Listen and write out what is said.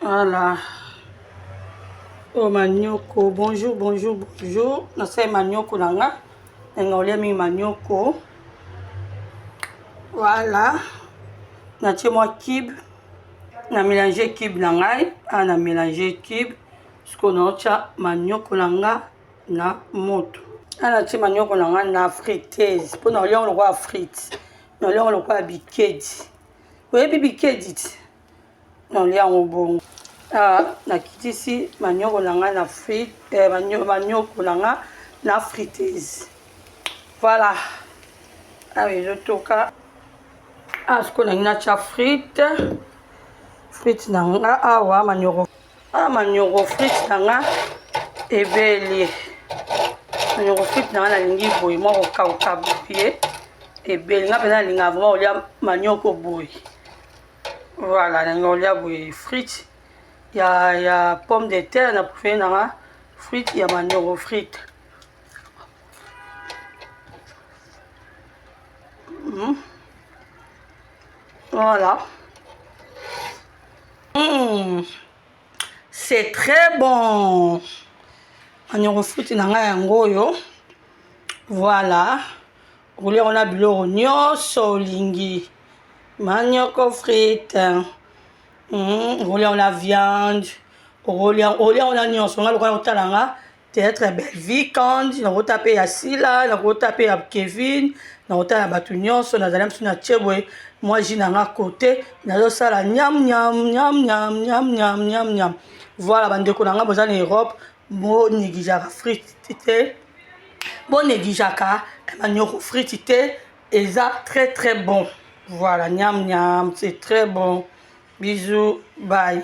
Voilà. Oh manioko, bonjour, bonjour, bonjour. Nasai manioko nanga. N'engolé mi manioko. Voilà. Natie moi kibe. Na mélanger kibe nangai. Ah, na mélanger kibe. Parce qu'on a tia manioko nanga na moto. Ah, natie manioko nanga na friteuse. Pour na lion le roi frites. Na lion le roi bikedi. Oui, bikedi. Na lion au bon. Ah, nakitisi manioko nanga na frite, manioko nanga na friteuse. Voilà. Ah oui, je toka. Ah, ce qu'on a une frite. Frite nanga awa manioko. Ah, manioko frite nanga ebeli. Manioko frite nanga na lingi boy moko kauka boye. Ebeli nga pena linga vraiment olia manioko boy. Voilà, olia boy frite. Il y a pomme de terre, on a préféré dans frites, il y a manioko frites. Voilà. C'est très bon. Manioko frites, on a un goyo. Voilà. On a biloko nyonso lingi. Manioko frites. On a la viande. On a nyonso. On a peut-être belle vie quand on a tapé à Sila, on a tapé à Kevin, on a tapé à Batunion, on a tapé à Tchéboué. Moi j'ai un côté, on a ça la nyam nyam nyam nyam nyam nyam nyam nyam. Voilà, bande ko nanga besoin en Europe, mo négligera fritité. Bon négligera manioko fritité et ça très très bon. Voilà, nyam nyam, c'est très bon. Bisous, bye.